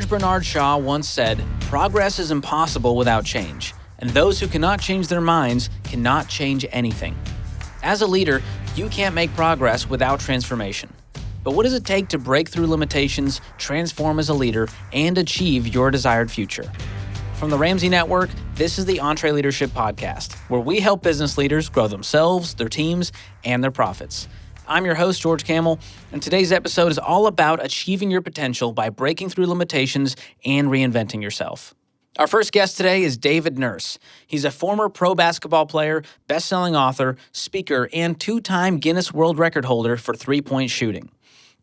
George Bernard Shaw once said, "Progress is impossible without change, and those who cannot change their minds cannot change anything." As a leader, you can't make progress without transformation. But what does it take to break through limitations, transform as a leader, and achieve your desired future? From the Ramsey Network, this is the EntreLeadership Podcast, where we help business leaders grow themselves, their teams, and their profits. I'm your host, George Kamel, and today's episode is all about achieving your potential by breaking through limitations and reinventing yourself. Our first guest today is David Nurse. He's a former pro basketball player, best-selling author, speaker, and two-time Guinness World Record holder for three-point shooting.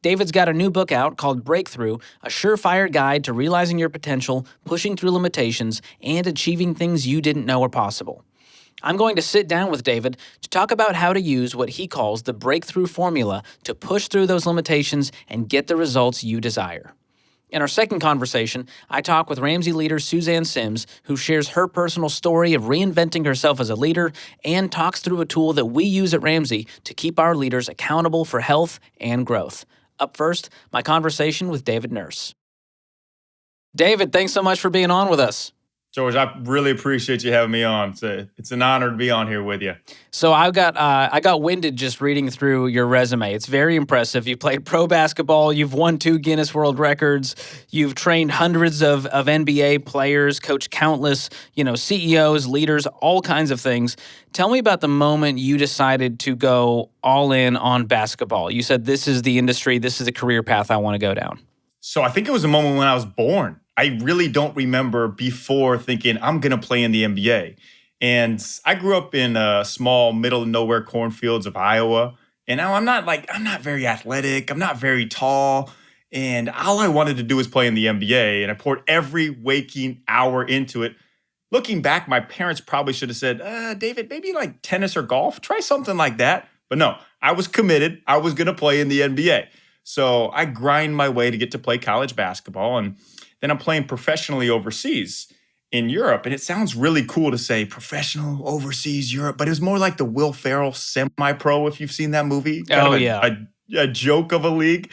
David's got a new book out called Breakthrough, a surefire guide to realizing your potential, pushing through limitations, and achieving things you didn't know were possible. I'm going to sit down with David to talk about how to use what he calls the breakthrough formula to push through those limitations and get the results you desire. In our second conversation, I talk with Ramsey leader Suzanne Simms, who shares her personal story of reinventing herself as a leader and talks through a tool that we use at Ramsey to keep our leaders accountable for health and growth. Up first, my conversation with David Nurse. David, thanks so much for being on with us. George, I really appreciate you having me on. It's an honor to be on here with you. So I got winded just reading through your resume. It's very impressive. You played pro basketball. You've won 2 Guinness World Records. You've trained hundreds of NBA players, coached countless, CEOs, leaders, all kinds of things. Tell me about the moment you decided to go all in on basketball. You said, this is the industry, this is the career path I want to go down. So I think it was a moment when I was born. I really don't remember before thinking I'm going to play in the NBA. And I grew up in small, middle of nowhere cornfields of Iowa. And now I'm not very athletic. I'm not very tall. And all I wanted to do was play in the NBA. And I poured every waking hour into it. Looking back, my parents probably should have said, David, maybe like tennis or golf. Try something like that. But no, I was committed. I was going to play in the NBA. So I grind my way to get to play college basketball. And then I'm playing professionally overseas in Europe. And it sounds really cool to say professional overseas Europe, but it was more like the Will Ferrell semi-pro, if you've seen that movie. A joke of a league.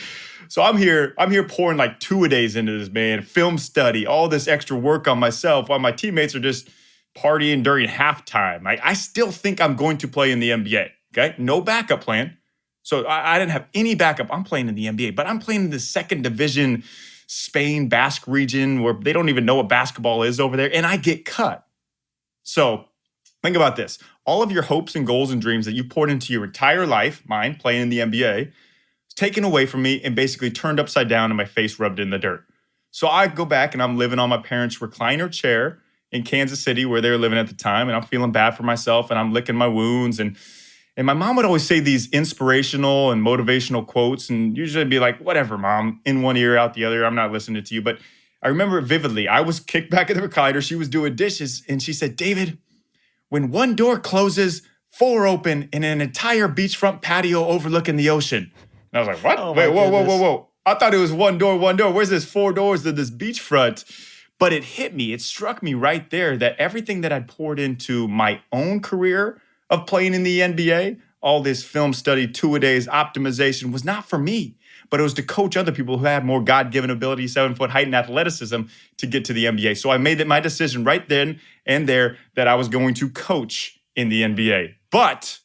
So I'm here pouring like 2-a-days into this, man. Film study, all this extra work on myself while my teammates are just partying during halftime. I still think I'm going to play in the NBA, okay? No backup plan. So I didn't have any backup. I'm playing in the NBA, but I'm playing in the second division Spain, Basque region, where they don't even know what basketball is over there, and I get cut. So think about this. All of your hopes and goals and dreams that you poured into your entire life, mine playing in the NBA, taken away from me and basically turned upside down and my face rubbed in the dirt. So I go back and I'm living on my parents' recliner chair in Kansas City where they were living at the time, and I'm feeling bad for myself and I'm licking my wounds. And my mom would always say these inspirational and motivational quotes, and usually I'd be like, whatever, Mom, in one ear, out the other, I'm not listening to you. But I remember it vividly. I was kicked back in the recliner. She was doing dishes, and she said, David, when one door closes, 4 open in an entire beachfront patio overlooking the ocean. And I was like, what? Oh, wait, whoa. I thought it was one door. Where's this 4 doors to this beachfront? But it hit me. It struck me right there that everything that I'd poured into my own career of playing in the NBA, all this film study, 2-a-days, optimization was not for me, but it was to coach other people who had more God-given ability, 7-foot height and athleticism to get to the NBA. So I made my decision right then and there that I was going to coach in the NBA. But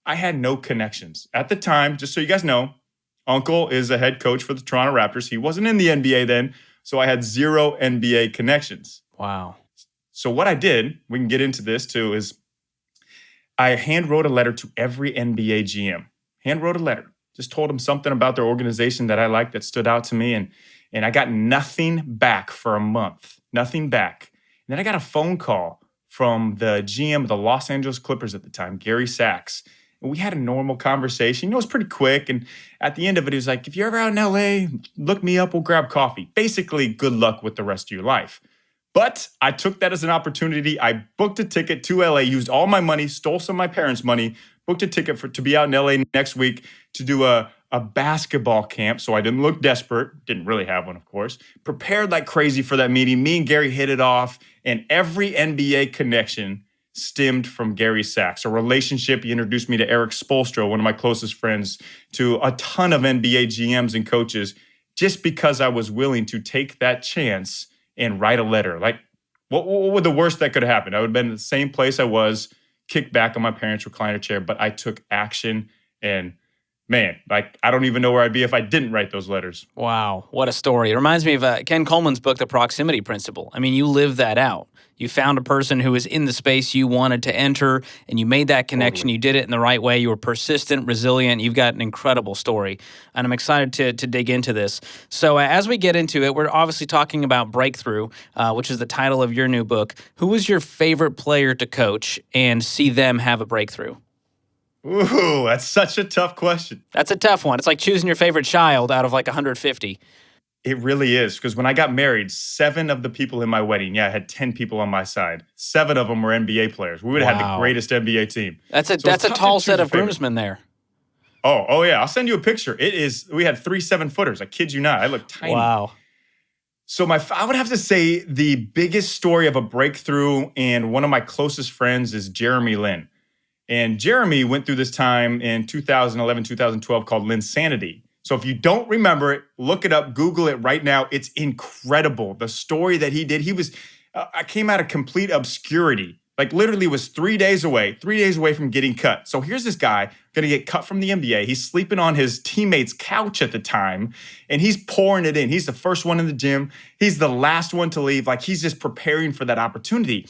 I had no connections. At the time, just so you guys know, Uncle is a head coach for the Toronto Raptors. He wasn't in the NBA then, so I had 0 NBA connections. Wow. So what I did, we can get into this too, is I hand wrote a letter to every NBA GM. Hand wrote a letter. Just told them something about their organization that I liked that stood out to me. And I got nothing back for a month. Nothing back. And then I got a phone call from the GM of the Los Angeles Clippers at the time, Gary Sachs. And we had a normal conversation. It was pretty quick. And at the end of it, he was like, if you're ever out in LA, look me up, we'll grab coffee. Basically, good luck with the rest of your life. But I took that as an opportunity. I booked a ticket to LA, used all my money, stole some of my parents' money, booked a ticket to be out in LA next week to do a basketball camp. So I didn't look desperate. Didn't really have one, of course. Prepared like crazy for that meeting. Me and Gary hit it off. And every NBA connection stemmed from Gary Sachs, a relationship. He introduced me to Eric Spoelstra, one of my closest friends, to a ton of NBA GMs and coaches. just because I was willing to take that chance and write a letter. Like, what would the worst that could have happened? I would have been in the same place I was, kicked back on my parents' recliner chair, but I took action. And man, like, I don't even know where I'd be if I didn't write those letters. Wow, what a story. It reminds me of Ken Coleman's book, The Proximity Principle. I mean, you live that out. You found a person who was in the space you wanted to enter, and you made that connection. Totally. You did it in the right way. You were persistent, resilient. You've got an incredible story, and I'm excited to dig into this. So as we get into it, we're obviously talking about breakthrough, which is the title of your new book. Who was your favorite player to coach and see them have a breakthrough? Ooh, that's such a tough question. That's a tough one. It's like choosing your favorite child out of like 150. It really is, because when I got married, 7 of the people in my wedding, I had 10 people on my side. 7 of them were NBA players. We would have had the greatest NBA team. That's a tall set of groomsmen there. Oh yeah, I'll send you a picture. We had 3 7-footers. I kid you not. I look tiny. Wow. So I would have to say the biggest story of a breakthrough, and one of my closest friends is Jeremy Lin. And Jeremy went through this time in 2011, 2012 called Linsanity. So if you don't remember it, look it up, Google it right now. It's incredible. The story that he did, I came out of complete obscurity. Like, literally was 3 days away from getting cut. So here's this guy going to get cut from the NBA. He's sleeping on his teammate's couch at the time, and he's pouring it in. He's the first one in the gym. He's the last one to leave. Like, he's just preparing for that opportunity.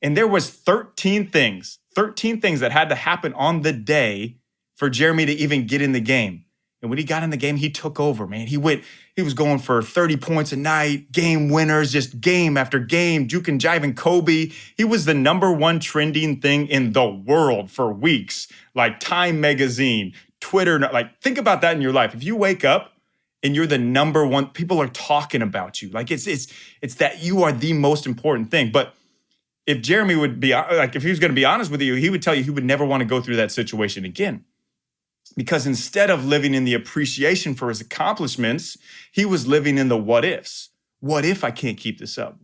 And there was 13 things that had to happen on the day for Jeremy to even get in the game. And when he got in the game, he took over, man. He was going for 30 points a night, game winners, just game after game, juking, jiving Kobe. He was the #1 trending thing in the world for weeks, like Time Magazine, Twitter. Like, think about that in your life. If you wake up and you're the #1, people are talking about you. Like, it's that you are the most important thing. But if Jeremy would be, like, if he was going to be honest with you, he would tell you he would never want to go through that situation again. Because instead of living in the appreciation for his accomplishments, he was living in the what ifs. What if I can't keep this up?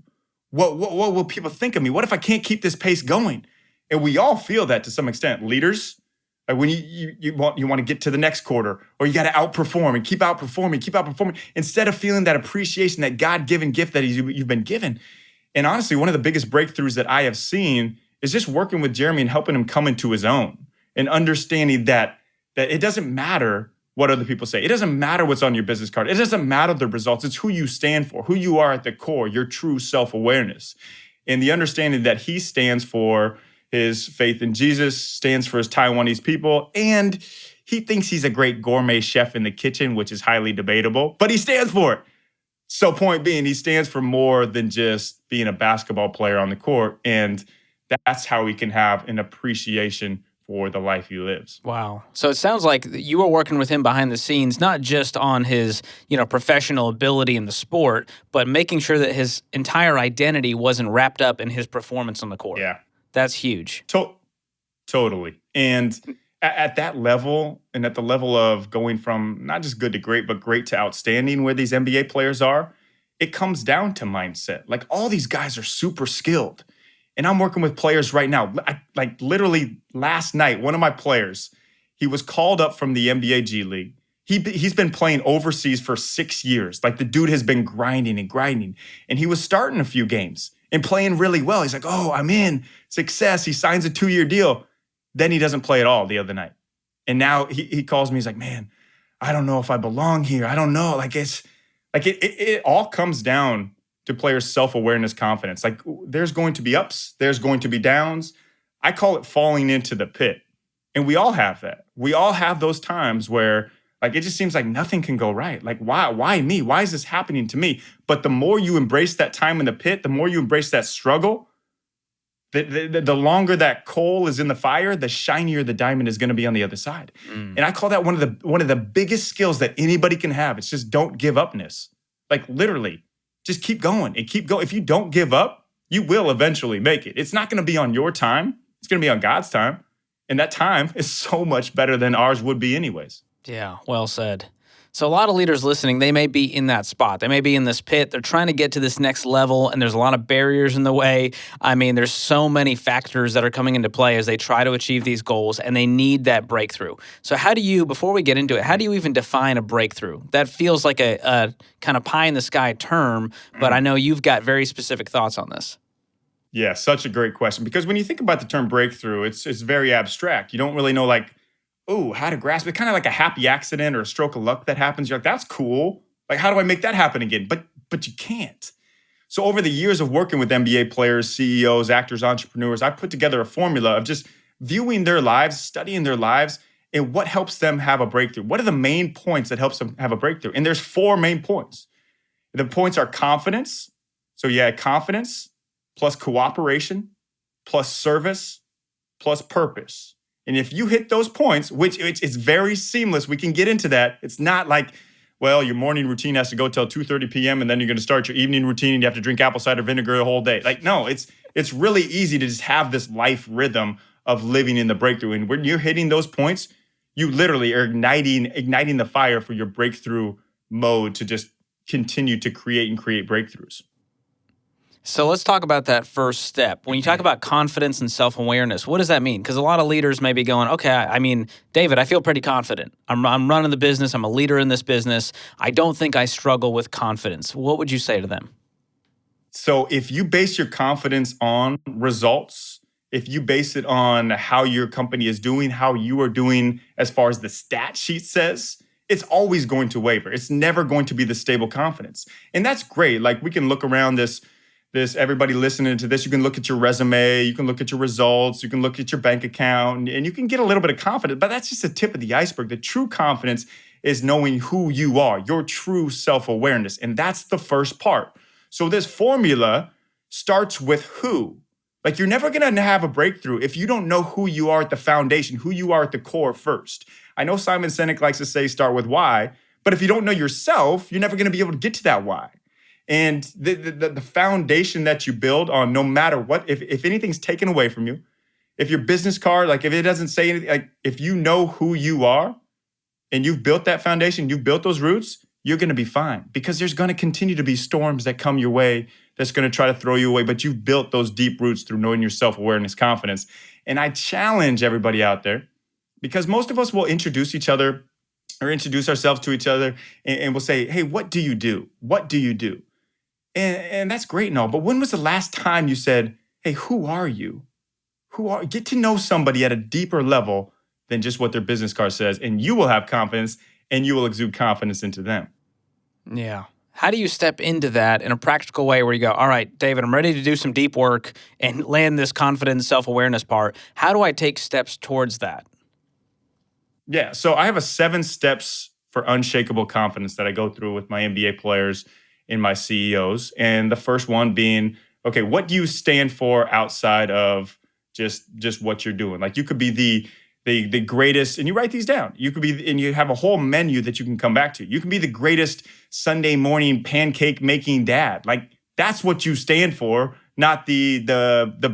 What will people think of me? What if I can't keep this pace going? And we all feel that to some extent. Leaders, like, when you want to get to the next quarter, or you got to outperform and keep outperforming, instead of feeling that appreciation, that God-given gift that you've been given. And honestly, one of the biggest breakthroughs that I have seen is just working with Jeremy and helping him come into his own, and understanding that it doesn't matter what other people say. It doesn't matter what's on your business card. It doesn't matter the results. It's who you stand for, who you are at the core, your true self-awareness. And the understanding that he stands for his faith in Jesus, stands for his Taiwanese people, and he thinks he's a great gourmet chef in the kitchen, which is highly debatable, but he stands for it. So point being, he stands for more than just being a basketball player on the court. And that's how he can have an appreciation for the life he lives. Wow. So it sounds like you were working with him behind the scenes, not just on his, professional ability in the sport, but making sure that his entire identity wasn't wrapped up in his performance on the court. Yeah. That's huge. Totally. And at that level, and at the level of going from not just good to great, but great to outstanding, where these NBA players are, it comes down to mindset. Like, all these guys are super skilled. And I'm working with players right now. Like, literally last night, one of my players, he was called up from the NBA G League. He's been playing overseas for 6 years. Like, the dude has been grinding. And he was starting a few games and playing really well. He's like, oh, I'm in. Success. He signs a 2-year deal. Then he doesn't play at all the other night. And now he calls me. He's like, man, I don't know if I belong here. I don't know. Like, it all comes down to players' self-awareness, confidence. Like, there's going to be ups, there's going to be downs. I call it falling into the pit. And we all have that. We all have those times where, like, it just seems like nothing can go right. Like, why me? Why is this happening to me? But the more you embrace that time in the pit, the more you embrace that struggle, the longer that coal is in the fire, the shinier the diamond is going to be on the other side. And I call that one of the biggest skills that anybody can have. It's just don't give upness. Like, literally, just keep going and keep going. If you don't give up, you will eventually make it. It's not going to be on your time. It's going to be on God's time. And that time is so much better than ours would be anyways. Yeah, well said. So a lot of leaders listening, they may be in that spot. They may be in this pit. They're trying to get to this next level, and there's a lot of barriers in the way. I mean, there's so many factors that are coming into play as they try to achieve these goals, and they need that breakthrough. So how do you, before we get into it, how do you even define a breakthrough? That feels like a kind of pie in the sky term, but I know you've got very specific thoughts on this. Yeah, such a great question. Because when you think about the term breakthrough, it's very abstract. You don't really know like, oh, how to grasp it. Kind of like a happy accident or a stroke of luck that happens. You're like, that's cool. Like, how do I make that happen again? But you can't. So over the years of working with MBA players, CEOs, actors, entrepreneurs, I put together a formula of just viewing their lives, studying their lives, and what helps them have a breakthrough. What are the main points that helps them have a breakthrough? And there's 4 main points. The points are confidence. So yeah, confidence plus cooperation plus service plus purpose. And if you hit those points, which is very seamless, we can get into that. It's not like, well, your morning routine has to go till 2:30 p.m. and then you're going to start your evening routine and you have to drink apple cider vinegar the whole day. Like, no, it's really easy to just have this life rhythm of living in the breakthrough. And when you're hitting those points, you literally are igniting the fire for your breakthrough mode to just continue to create breakthroughs. So let's talk about that first step. When you talk about confidence and self-awareness, what does that mean? Because a lot of leaders may be going, okay, I mean, David, I feel pretty confident. I'm running the business. I'm a leader in this business. I don't think I struggle with confidence. What would you say to them? So if you base your confidence on results, if you base it on how your company is doing, how you are doing as far as the stat sheet says, it's always going to waver. It's never going to be the stable confidence. And that's great. Like we can look around this everybody listening to this, you can look at your resume, you can look at your results, you can look at your bank account, and you can get a little bit of confidence, but that's just the tip of the iceberg. The true confidence is knowing who you are, your true self-awareness, and that's the first part. So this formula starts with who. Like you're never going to have a breakthrough if you don't know who you are at the foundation, who you are at the core first. I know Simon Sinek likes to say start with why, but if you don't know yourself, you're never going to be able to get to that why. And the foundation that you build on, no matter what, if anything's taken away from you, if your business card, like if it doesn't say anything, like if you know who you are and you've built that foundation, you've built those roots, you're going to be fine because there's going to continue to be storms that come your way that's going to try to throw you away. But you've built those deep roots through knowing your self-awareness, confidence. And I challenge everybody out there because most of us will introduce each other or introduce ourselves to each other and we'll say, hey, what do you do? What do you do? And that's great and all, but when was the last time you said, hey, who are you? Get to know somebody at a deeper level than just what their business card says, and you will have confidence and you will exude confidence into them. Yeah. How do you step into that in a practical way where you go, all right, David, I'm ready to do some deep work and land this confidence, self-awareness part. How do I take steps towards that? Yeah, so I have a 7 steps for unshakable confidence that I go through with my MBA players and my CEOs. And the first one being, okay, what do you stand for outside of just what you're doing? Like you could be the greatest, and you write these down. You could be, and you have a whole menu that you can come back to. You can be the greatest Sunday morning pancake making dad. Like that's what you stand for, not the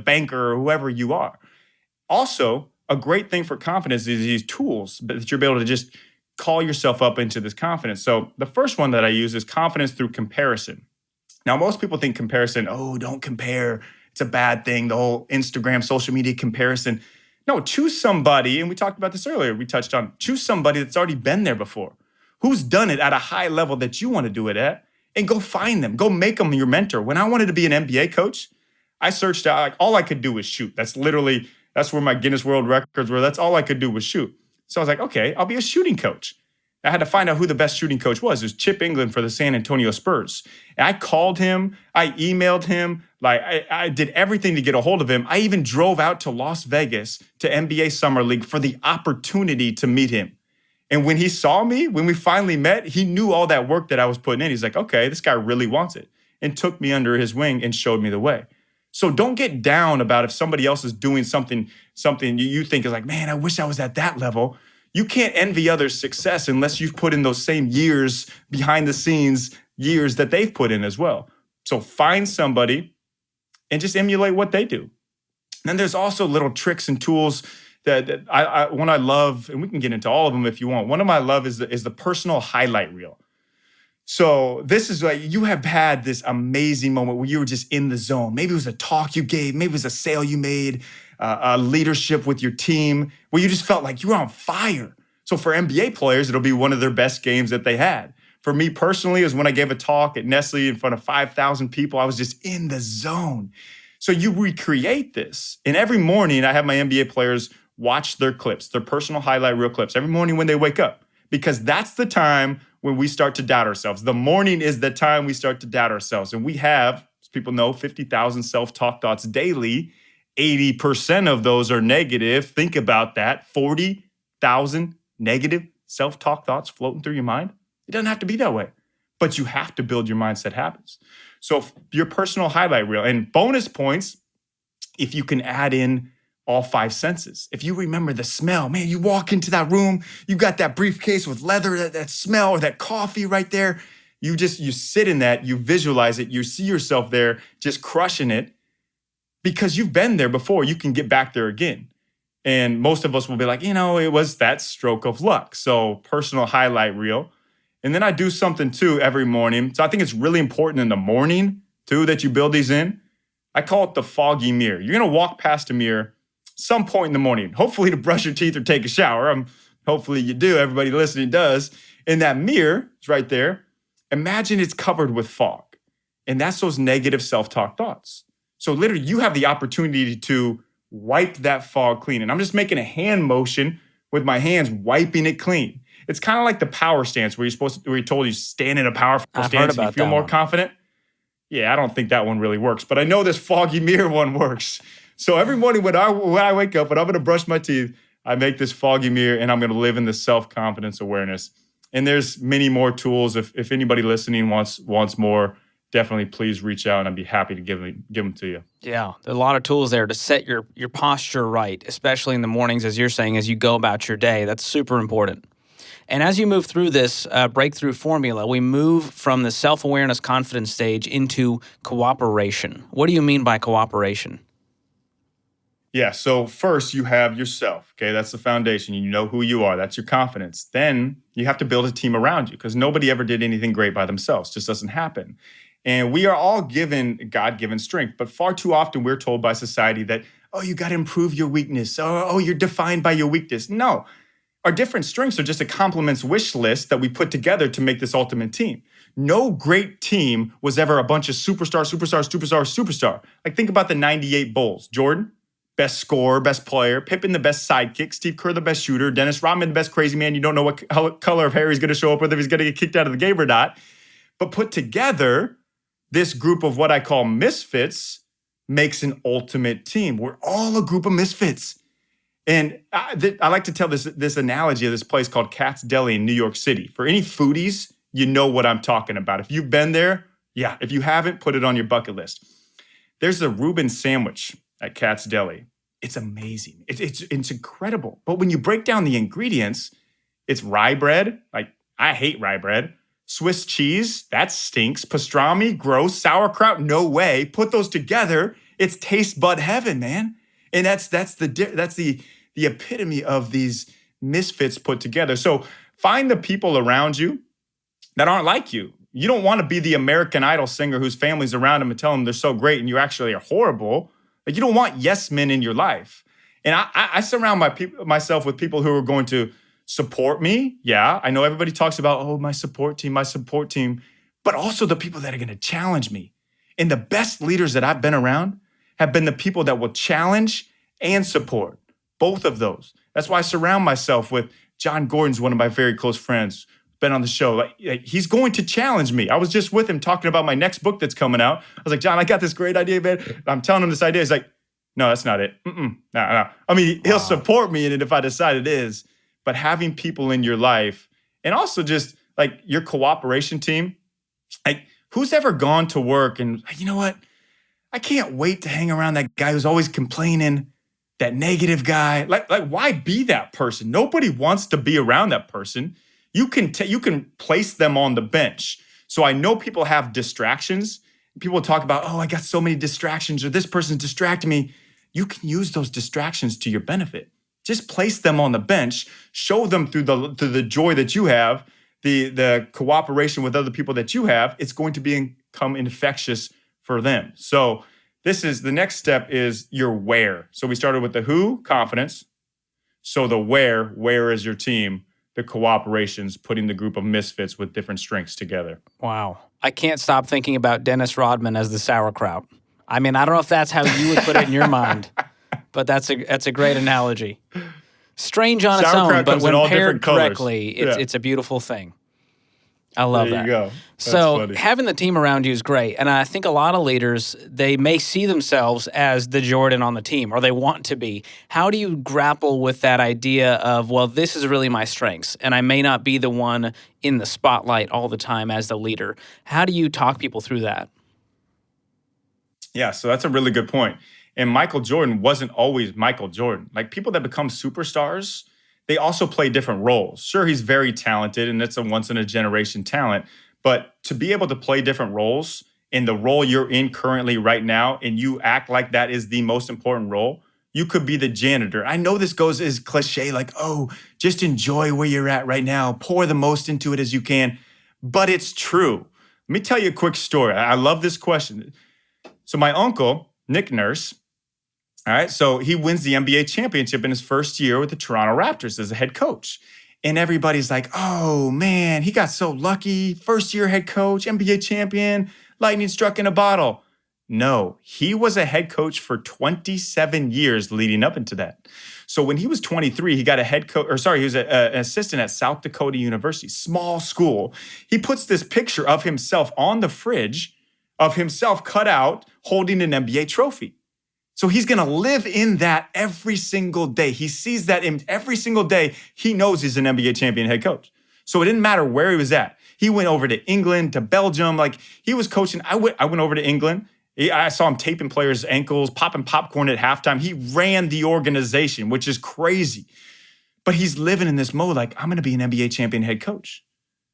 banker or whoever you are. Also, a great thing for confidence is these tools that you're able to just call yourself up into this confidence. So the first one that I use is confidence through comparison. Now, most people think comparison, oh, don't compare. It's a bad thing. The whole Instagram, social media comparison. No, choose somebody, and we talked about this earlier, we touched on, choose somebody that's already been there before, who's done it at a high level that you want to do it at, and go find them. Go make them your mentor. When I wanted to be an MBA coach, I searched out, like all I could do was shoot. That's where my Guinness World Records were. That's all I could do was shoot. So I was like, okay, I'll be a shooting coach. I had to find out who the best shooting coach was. It was Chip England for the San Antonio Spurs. And I called him. I emailed him. Like I did everything to get a hold of him. I even drove out to Las Vegas to NBA Summer League for the opportunity to meet him. And when he saw me, when we finally met, he knew all that work that I was putting in. He's like, okay, this guy really wants it. And took me under his wing and showed me the way. So don't get down about if somebody else is doing something you think is like, man, I wish I was at that level. You can't envy others' success unless you've put in those same years behind the scenes, years that they've put in as well. So find somebody and just emulate what they do. And then there's also little tricks and tools One I love, and we can get into all of them if you want. One of my love is the personal highlight reel. So this is like you have had this amazing moment where you were just in the zone. Maybe it was a talk you gave, maybe it was a sale you made, a leadership with your team, where you just felt like you were on fire. So for NBA players, it'll be one of their best games that they had. For me personally, it was when I gave a talk at Nestle in front of 5,000 people. I was just in the zone. So you recreate this. And every morning, I have my NBA players watch their clips, their personal highlight reel clips, every morning when they wake up, because that's the time when we start to doubt ourselves. The morning is the time we start to doubt ourselves. And we have, as people know, 50,000 self-talk thoughts daily. 80% of those are negative. Think about that. 40,000 negative self-talk thoughts floating through your mind. It doesn't have to be that way, but you have to build your mindset habits. So your personal highlight reel, and bonus points if you can add in all 5 senses. If you remember the smell, man, you walk into that room, you got that briefcase with leather, that smell, or that coffee right there. You sit in that, you visualize it, you see yourself there just crushing it because you've been there before. You can get back there again. And most of us will be like, it was that stroke of luck. So personal highlight reel. And then I do something too every morning. So I think it's really important in the morning too that you build these in. I call it the foggy mirror. You're going to walk past a mirror some point in the morning, hopefully to brush your teeth or take a shower. Hopefully you do. Everybody listening does. And that mirror is right there. Imagine it's covered with fog. And that's those negative self-talk thoughts. So literally you have the opportunity to wipe that fog clean. And I'm just making a hand motion with my hands, wiping it clean. It's kind of like the power stance where you're told you stand in a powerful stance and you feel more confident. Yeah, I don't think that one really works, but I know this foggy mirror one works. So every morning when I wake up and I'm going to brush my teeth, I make this foggy mirror and I'm going to live in the self-confidence awareness. And there's many more tools. If anybody listening wants more, definitely please reach out and I'd be happy to give them to you. Yeah, there are a lot of tools there to set your posture right, especially in the mornings, as you're saying, as you go about your day. That's super important. And as you move through this breakthrough formula, we move from the self-awareness confidence stage into cooperation. What do you mean by cooperation? Yeah, so first you have yourself, okay? That's the foundation. You know who you are. That's your confidence. Then you have to build a team around you because nobody ever did anything great by themselves. It just doesn't happen. And we are all given God-given strength, but far too often we're told by society that, you got to improve your weakness. You're defined by your weakness. No. Our different strengths are just a compliments wish list that we put together to make this ultimate team. No great team was ever a bunch of superstar. Like think about the 98 Bulls. Jordan, best scorer, best player. Pippen, the best sidekick. Steve Kerr, the best shooter. Dennis Rodman, the best crazy man. You don't know what color of hair he's going to show up with, if he's going to get kicked out of the game or not. But put together, this group of what I call misfits makes an ultimate team. We're all a group of misfits. And I like to tell this analogy of this place called Katz Deli in New York City. For any foodies, you know what I'm talking about. If you've been there, yeah. If you haven't, put it on your bucket list. There's a Reuben sandwich at Katz Deli. It's amazing. It's incredible. But when you break down the ingredients, it's rye bread. Like, I hate rye bread. Swiss cheese, that stinks. Pastrami, gross. Sauerkraut, no way. Put those together, it's taste bud heaven, man. And that's the epitome of these misfits put together. So find the people around you that aren't like you. You don't want to be the American Idol singer whose family's around them and tell them they're so great and you actually are horrible. Like, you don't want yes men in your life. And I surround myself with people who are going to support me. Yeah, I know everybody talks about, my support team, but also the people that are going to challenge me. And the best leaders that I've been around have been the people that will challenge and support, both of those. That's why I surround myself with John Gordon's one of my very close friends, been on the show. Like, he's going to challenge me. I was just with him talking about my next book that's coming out. I was like, John, I got this great idea, man. I'm telling him this idea. He's like, no, that's not it. No. I mean, he'll support me in it if I decide it is. But having people in your life, and also just like your cooperation team, like, who's ever gone to work and, you know what? I can't wait to hang around that guy who's always complaining, that negative guy. Like why be that person? Nobody wants to be around that person. You can place them on the bench. So I know people have distractions. People talk about, I got so many distractions, or this person's distracting me. You can use those distractions to your benefit. Just place them on the bench, show them through the joy that you have, the cooperation with other people that you have. It's going to become infectious for them. So the next step is your where. So we started with the who, confidence. So the where is your team? The cooperations, putting the group of misfits with different strengths together. Wow. I can't stop thinking about Dennis Rodman as the sauerkraut. I mean, I don't know if that's how you would put it in your mind, but that's a great analogy. Strange on its own, but when paired correctly, it's a beautiful thing. I love that. There you go. That's so funny. Having the team around you is great. And I think a lot of leaders, they may see themselves as the Jordan on the team, or they want to be. How do you grapple with that idea of, well, this is really my strengths, and I may not be the one in the spotlight all the time as the leader? How do you talk people through that? Yeah, so that's a really good point. And Michael Jordan wasn't always Michael Jordan. Like, people that become superstars, they also play different roles. Sure, he's very talented, and it's a once-in-a-generation talent. But to be able to play different roles in the role you're in currently right now, and you act like that is the most important role, you could be the janitor. I know this goes as cliche, like, oh, just enjoy where you're at right now. Pour the most into it as you can. But it's true. Let me tell you a quick story. I love this question. So my uncle, Nick Nurse, all right, so he wins the NBA championship in his first year with the Toronto Raptors as a head coach. And everybody's like, oh, man, he got so lucky. First-year head coach, NBA champion, lightning struck in a bottle. No, he was a head coach for 27 years leading up into that. So when he was 23, he got a head coach, he was an assistant at South Dakota University, small school. He puts this picture of himself on the fridge, of himself cut out, holding an NBA trophy. So he's going to live in that every single day. He sees that every single day. He knows he's an NBA champion head coach. So it didn't matter where he was at. He went over to England, to Belgium. Like, he was coaching. I went over to England. I saw him taping players' ankles, popping popcorn at halftime. He ran the organization, which is crazy. But he's living in this mode like, I'm going to be an NBA champion head coach.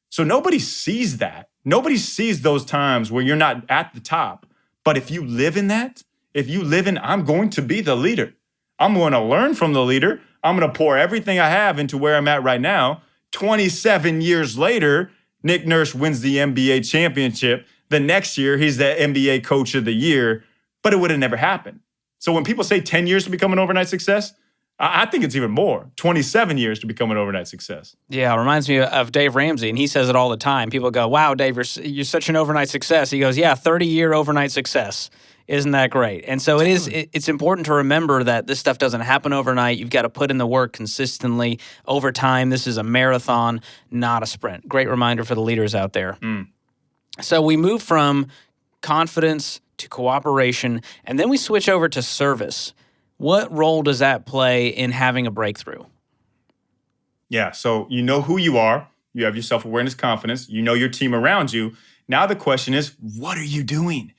So nobody sees that. Nobody sees those times where you're not at the top. But if you live in that, I'm going to be the leader. I'm going to learn from the leader. I'm going to pour everything I have into where I'm at right now. 27 years later, Nick Nurse wins the NBA championship. The next year, he's the NBA coach of the year, but it would have never happened. So when people say 10 years to become an overnight success, I think it's even more, 27 years to become an overnight success. Yeah, it reminds me of Dave Ramsey, and he says it all the time. People go, wow, Dave, you're such an overnight success. He goes, yeah, 30-year overnight success. Isn't that great? And so it's important to remember that this stuff doesn't happen overnight. You've got to put in the work consistently over time. This is a marathon, not a sprint. Great reminder for the leaders out there. So we move from confidence to cooperation, and then we switch over to service. What role does that play in having a breakthrough? Yeah, so you know who you are. You have your self-awareness, confidence. You know your team around you. Now the question is, what are you doing?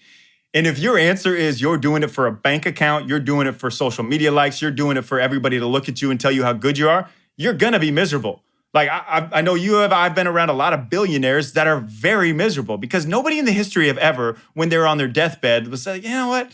And if your answer is you're doing it for a bank account, you're doing it for social media likes, you're doing it for everybody to look at you and tell you how good you are, you're going to be miserable. Like, I know you have. I've been around a lot of billionaires that are very miserable because nobody in the history of ever, when they're on their deathbed, was like, you know what?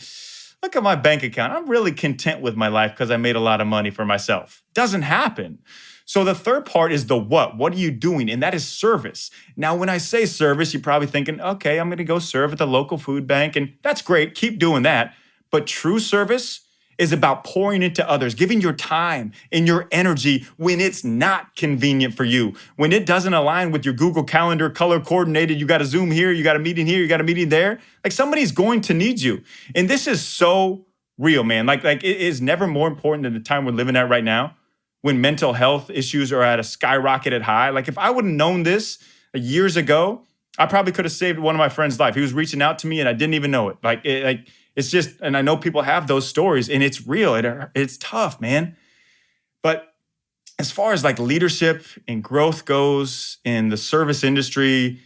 Look at my bank account. I'm really content with my life because I made a lot of money for myself. Doesn't happen. So the third part is the what. What are you doing? And that is service. Now, when I say service, you're probably thinking, okay, I'm going to go serve at the local food bank. And that's great. Keep doing that. But true service is about pouring into others, giving your time and your energy when it's not convenient for you, when it doesn't align with your Google Calendar, color coordinated, you got a Zoom here, you got a meeting here, you got a meeting there. Like, somebody's going to need you. And this is so real, man. Like it is never more important than the time we're living at right now, when mental health issues are at a skyrocketed high. Like, if I would have known this years ago, I probably could have saved one of my friends' life. He was reaching out to me and I didn't even know it. It's just, and I know people have those stories and it's real. It's tough, man. But as far as like leadership and growth goes in the service industry,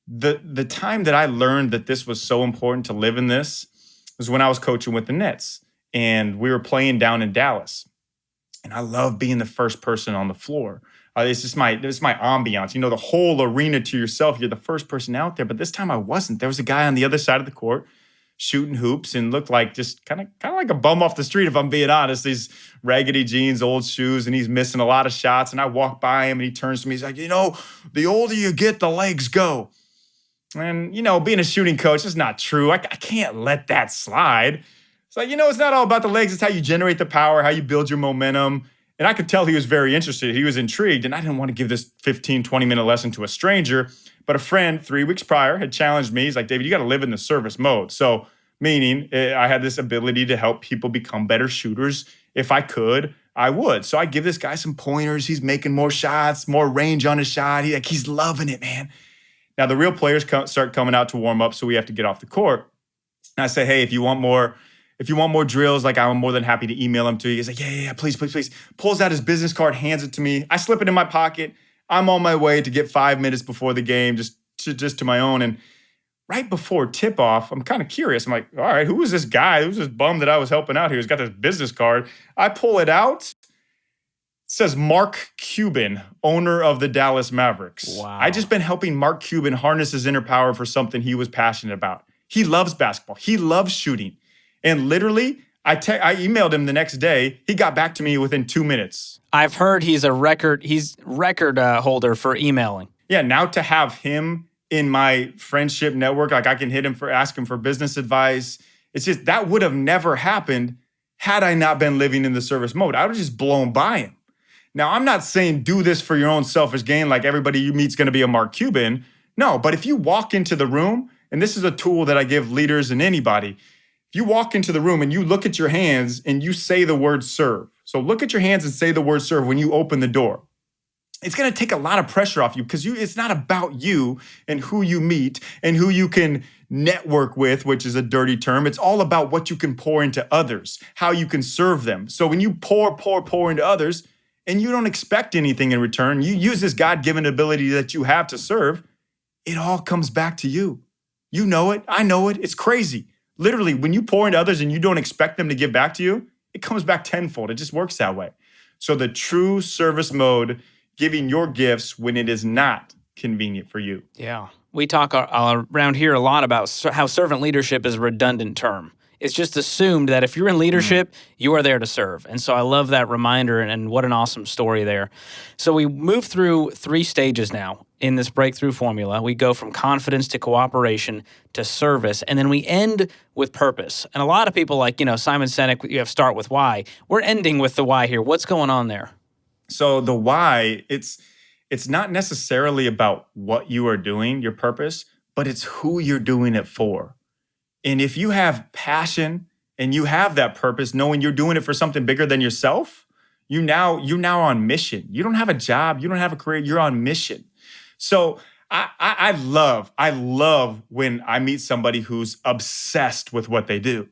the time that I learned that this was so important to live in this was when I was coaching with the Nets and we were playing down in Dallas. And I love being the first person on the floor. It's my ambiance. You know, the whole arena to yourself. You're the first person out there. But this time I wasn't. There was a guy on the other side of the court shooting hoops and looked like just kind of like a bum off the street, if I'm being honest. These raggedy jeans, old shoes, and he's missing a lot of shots. And I walk by him and he turns to me. He's like, the older you get, the legs go. And, being a shooting coach is not true. I can't let that slide. It's like, it's not all about the legs. It's how you generate the power, how you build your momentum. And I could tell he was very interested. He was intrigued. And I didn't want to give this 15, 20-minute lesson to a stranger. But a friend 3 weeks prior had challenged me. He's like, David, you got to live in the service mode. So meaning I had this ability to help people become better shooters. If I could, I would. So I give this guy some pointers. He's making more shots, more range on his shot. He's loving it, man. Now, the real players start coming out to warm up, so we have to get off the court. And I say, hey, if you want more drills, I'm more than happy to email them to you. He's like, yeah, please. Pulls out his business card, hands it to me. I slip it in my pocket. I'm on my way to get 5 minutes before the game, just to my own. And right before tip-off, I'm kind of curious. I'm like, all right, who is this guy? Who's this bum that I was helping out here? He's got this business card. I pull it out. It says Mark Cuban, owner of the Dallas Mavericks. Wow. I just been helping Mark Cuban harness his inner power for something he was passionate about. He loves basketball. He loves shooting. And literally, I emailed him the next day. He got back to me within 2 minutes. I've heard he's record holder for emailing. Yeah, now to have him in my friendship network, I can ask him for business advice. It's just that would have never happened had I not been living in the service mode. I would have just blown by him. Now, I'm not saying do this for your own selfish gain, like everybody you meet's going to be a Mark Cuban. No, but if you walk into the room, and this is a tool that I give leaders and anybody, if you walk into the room and you look at your hands and you say the word serve. So look at your hands and say the word serve when you open the door. It's going to take a lot of pressure off you because it's not about you and who you meet and who you can network with, which is a dirty term. It's all about what you can pour into others, how you can serve them. So when you pour into others and you don't expect anything in return, you use this God-given ability that you have to serve, it all comes back to you. You know it. I know it. It's crazy. Literally, when you pour into others and you don't expect them to give back to you, it comes back tenfold. It just works that way. So the true service mode, giving your gifts when it is not convenient for you. Yeah. We talk around here a lot about how servant leadership is a redundant term. It's just assumed that if you're in leadership, you are there to serve. And so I love that reminder, and what an awesome story there. So we move through 3 stages now in this breakthrough formula. We go from confidence to cooperation to service, and then we end with purpose. And a lot of people like, Simon Sinek, you have start with why. We're ending with the why here. What's going on there? So the why, it's not necessarily about what you are doing, your purpose, but it's who you're doing it for. And if you have passion and you have that purpose, knowing you're doing it for something bigger than yourself, you're now on mission. You don't have a job, you don't have a career, you're on mission. So I love when I meet somebody who's obsessed with what they do.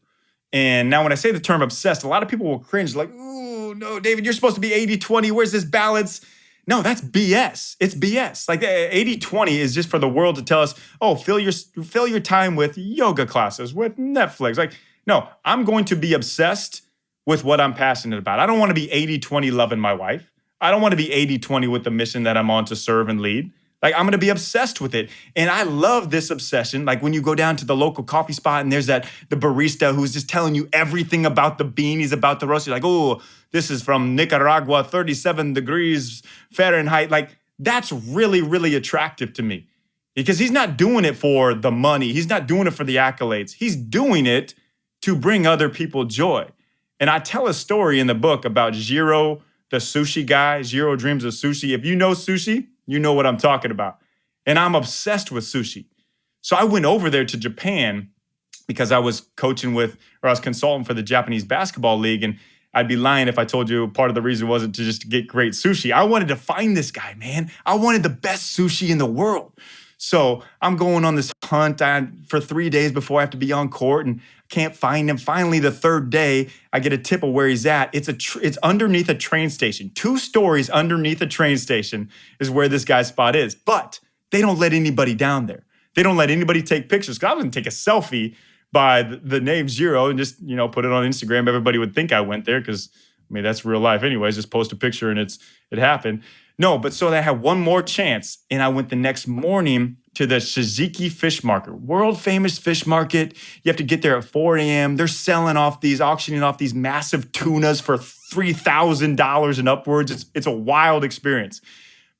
And now when I say the term obsessed, a lot of people will cringe like, "Ooh, no, David, you're supposed to be 80-20. Where's this balance?" No, that's BS. It's BS. Like 80-20 is just for the world to tell us, oh, fill your time with yoga classes, with Netflix. Like, no, I'm going to be obsessed with what I'm passionate about. I don't want to be 80-20 loving my wife. I don't want to be 80-20 with the mission that I'm on to serve and lead. Like, I'm going to be obsessed with it. And I love this obsession. Like when you go down to the local coffee spot and there's the barista who's just telling you everything about the bean he's about to roast. You're like, oh, this is from Nicaragua, 37 degrees Fahrenheit. Like, that's really, really attractive to me because he's not doing it for the money. He's not doing it for the accolades. He's doing it to bring other people joy. And I tell a story in the book about Jiro, the sushi guy. Jiro dreams of sushi. If you know sushi, you know what I'm talking about. And I'm obsessed with sushi. So I went over there to Japan because I was coaching I was consulting for the Japanese Basketball League. And I'd be lying if I told you part of the reason wasn't to just get great sushi. I wanted to find this guy, man. I wanted the best sushi in the world. So I'm going on this hunt for 3 days before I have to be on court and can't find him. Finally, the 3rd day, I get a tip of where he's at. It's underneath a train station. 2 stories underneath a train station is where this guy's spot is. But they don't let anybody down there. They don't let anybody take pictures. Because I wouldn't take a selfie by the name Zero and just, put it on Instagram. Everybody would think I went there because, that's real life anyways. Just post a picture and it happened. No, but so I had one more chance. And I went the next morning to the Shiziki fish market, world famous fish market. You have to get there at 4 a.m. They're auctioning off these massive tunas for $3,000 and upwards. It's a wild experience.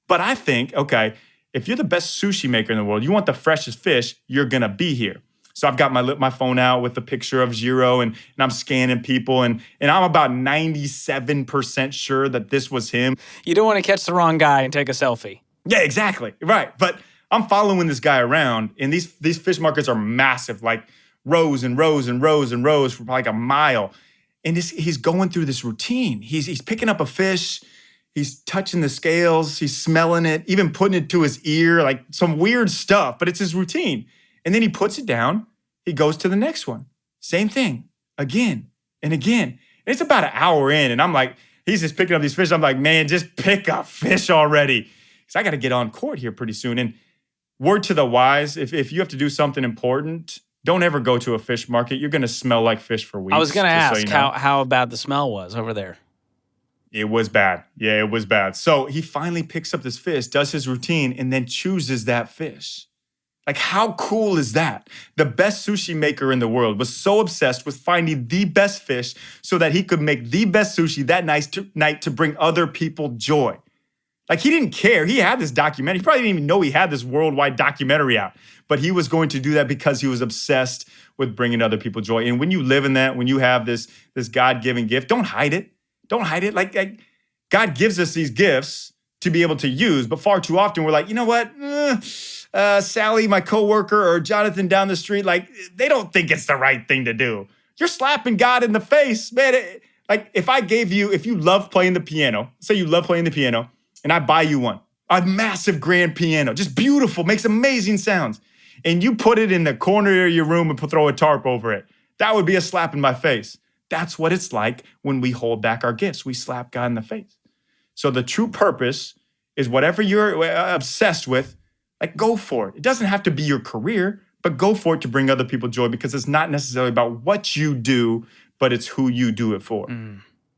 But I think, okay, if you're the best sushi maker in the world, you want the freshest fish, you're gonna be here. So I've got my phone out with a picture of Jiro and I'm scanning people and I'm about 97% sure that this was him. You don't want to catch the wrong guy and take a selfie. Yeah, exactly. Right. But I'm following this guy around and these fish markets are massive, like rows and rows and rows and rows for like a mile. And he's going through this routine. He's picking up a fish, he's touching the scales, he's smelling it, even putting it to his ear, like some weird stuff, but it's his routine. And then he puts it down, he goes to the next one. Same thing, again and again. And it's about an hour in, and I'm like, he's just picking up these fish. I'm like, man, just pick a fish already. Because I got to get on court here pretty soon. And word to the wise, if you have to do something important, don't ever go to a fish market. You're going to smell like fish for weeks. I was going to ask so you know. how bad the smell was over there. It was bad. Yeah, it was bad. So he finally picks up this fish, does his routine, and then chooses that fish. Like, how cool is that? The best sushi maker in the world was so obsessed with finding the best fish so that he could make the best sushi that night to bring other people joy. Like, he didn't care. He had this documentary. He probably didn't even know he had this worldwide documentary out. But he was going to do that because he was obsessed with bringing other people joy. And when you live in that, when you have this God-given gift, don't hide it. Don't hide it. Like God gives us these gifts to be able to use. But far too often, we're like, you know what? Sally, my coworker, or Jonathan down the street, like, they don't think it's the right thing to do. You're slapping God in the face, man. Like, if you love playing the piano, say you love playing the piano, and I buy you one, a massive grand piano, just beautiful, makes amazing sounds, and you put it in the corner of your room and throw a tarp over it, that would be a slap in my face. That's what it's like when we hold back our gifts. We slap God in the face. So the true purpose is whatever you're obsessed with, like, go for it. It doesn't have to be your career, but go for it to bring other people joy because it's not necessarily about what you do, but it's who you do it for.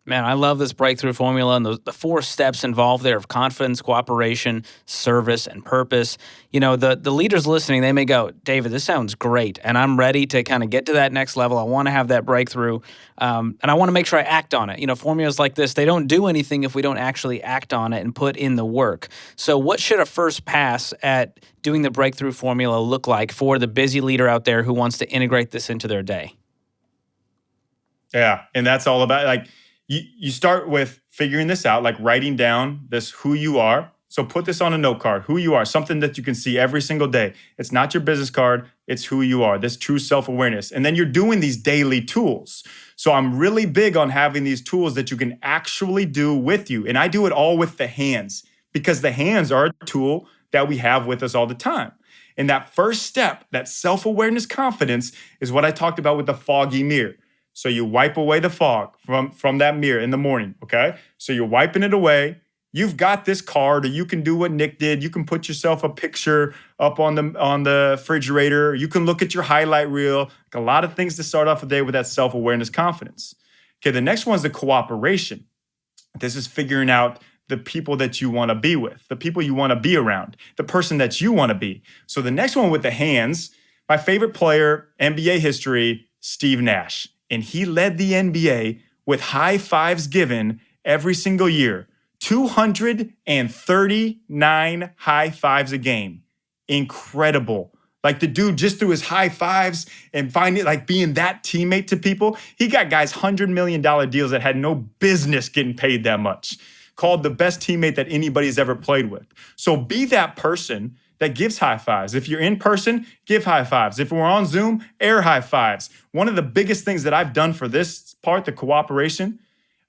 Man, I love this breakthrough formula and the 4 steps involved there of confidence, cooperation, service, and purpose. You know, the leaders listening, they may go, David, this sounds great, and I'm ready to kind of get to that next level. I want to have that breakthrough, and I want to make sure I act on it. You know, formulas like this, they don't do anything if we don't actually act on it and put in the work. So what should a first pass at doing the breakthrough formula look like for the busy leader out there who wants to integrate this into their day? Yeah, and that's all about, like, you start with figuring this out, like writing down this who you are. So put this on a note card, who you are, something that you can see every single day. It's not your business card, it's who you are, this true self-awareness. And then you're doing these daily tools. So I'm really big on having these tools that you can actually do with you. And I do it all with the hands because the hands are a tool that we have with us all the time. And that first step, that self-awareness confidence, is what I talked about with the foggy mirror. So you wipe away the fog from that mirror in the morning, okay? So you're wiping it away. You've got this card, or you can do what Nick did. You can put yourself a picture up on the refrigerator. You can look at your highlight reel. Like, a lot of things to start off the day with that self-awareness confidence. Okay, the next one's the cooperation. This is figuring out the people that you want to be with, the people you want to be around, the person that you want to be. So the next one with the hands, my favorite player, NBA history, Steve Nash. And he led the NBA with high fives given every single year. 239 high fives a game. Incredible. Like, the dude just threw his high fives and being that teammate to people. He got guys $100 million deals that had no business getting paid that much. Called the best teammate that anybody's ever played with. So be that person that gives high fives. If you're in person, give high fives. If we're on Zoom, air high fives. One of the biggest things that I've done for this part, the cooperation,